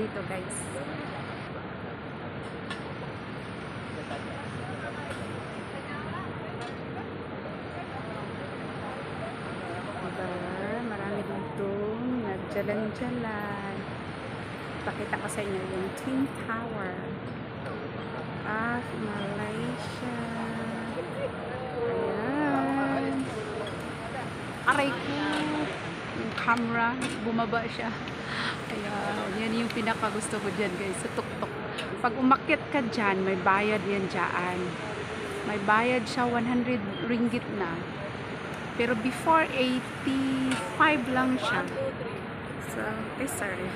dito, guys. Marami ditong nagjalan-jalan. Pakita ko sa inyo yung Twin Tower of Malaysia. Ayan. Aray ko. Yung camera, bumaba siya. Ayan. Yan yung pinakagusto ko dyan, guys. Sa tuktok. Pag umakyat ka dyan, may bayad yan dyan. May bayad siya, 100 ringgit na. Pero before 85 lang siya. So, sorry.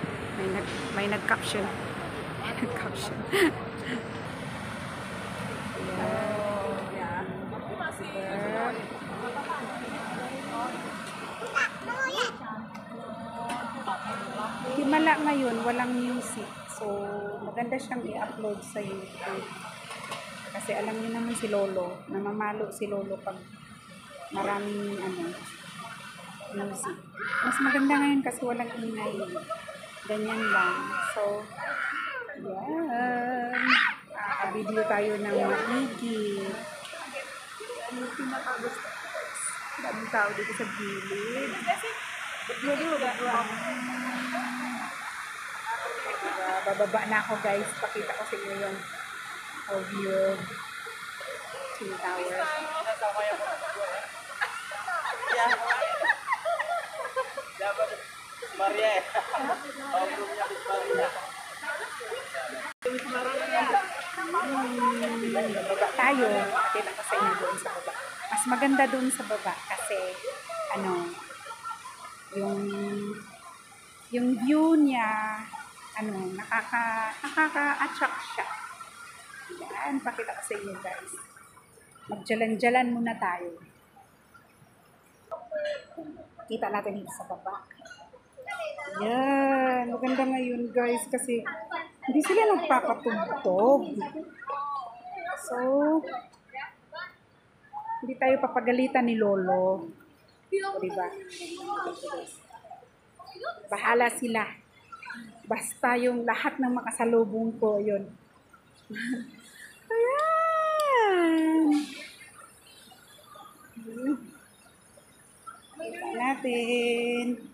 May nag-caption. Nag-caption. Himala ngayon, walang music. So, maganda siyang i-upload sa YouTube. Kasi alam niyo naman si Lolo, namamalo si Lolo pag maraming music. Mas maganda ngayon kasi walang ingay. Ganyan lang. So, yan. Video tayo ng maigi. Ano yung pinakagusto? Daming tao dito sa gilid. Bababa na ako, guys. Pakita ko sa inyo yung view Twin Tower. Maria. Baba tayo. Pakita ko sa inyo doon sa baba. Mas maganda doon sa baba kasi yung view niya nakaka-attract siya. Yan, pakita ko sa inyo, guys. Magjalan-jalan muna tayo. Kita natin dito sa baba. Yan, maganda ngayon, guys, kasi hindi sila nagpapatugtog. So, hindi tayo papagalitan ni Lolo. O, diba? Bahala sila. Basta yung lahat ng makasalubong ko, yun. Ayan. Kita natin.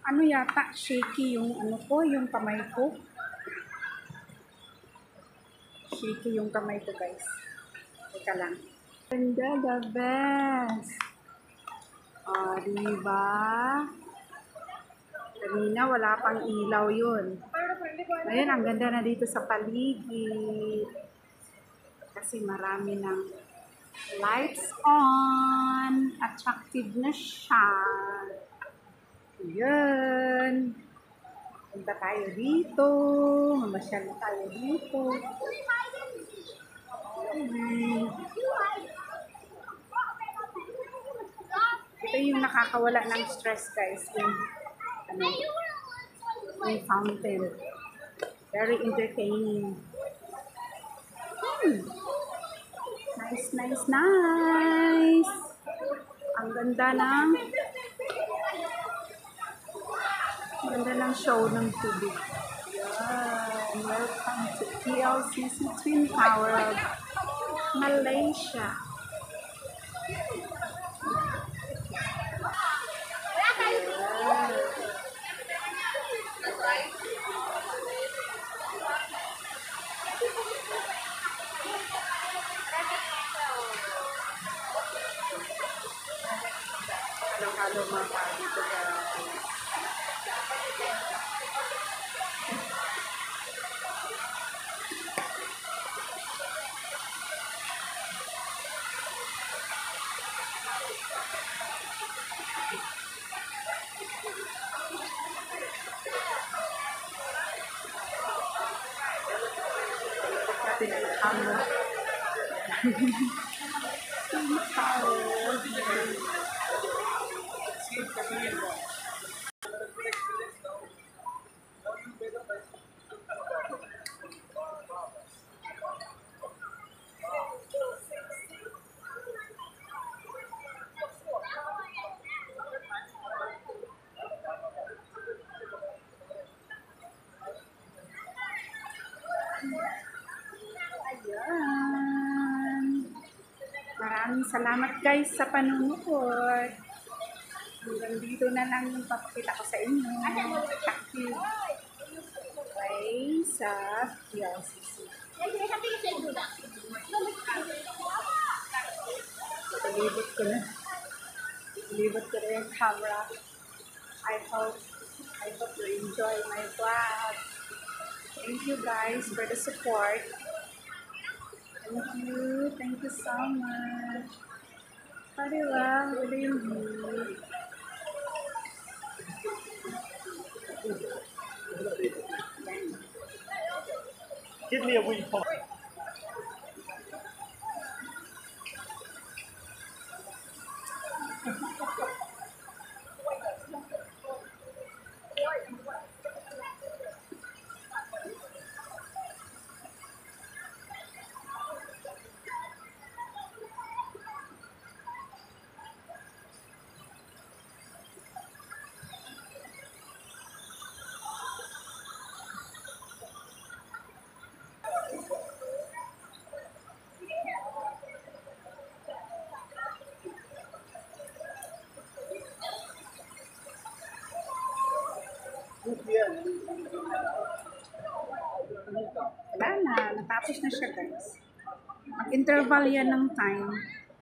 Ano yata, shaky yung yung kamay ko. Shaky yung kamay ko, guys. Teka lang. Ganda, the best. Diba? Kanina, wala pang ilaw yun. Ngayon, ang ganda na dito sa paligid. Kasi marami ng lights on. Attractive na siya. Ayan. Punta tayo dito. Mamasyal na tayo dito. Ito yung nakakawala ng stress, guys. Yung fountain. Very entertaining. Nice, nice, nice. Ang ganda ng show ng tubig. Yan. Welcome to PLCC Twin Tower of Malaysia. Halo-halo mga dito, guys. Ayan. Maraming salamat guys sa panunood. Hanggang dito na lang yung papakita ko sa inyo. Thank you. Okay, sa PLCC. Palibot ko na. Palibot ko na yung camera. I hope you enjoy my vlog. Thank you guys for the support. Thank you so much. Pariwa, uli yung view. Give me a wee pop. Wala na, natapos na siya guys. Mag-interval yan ng time.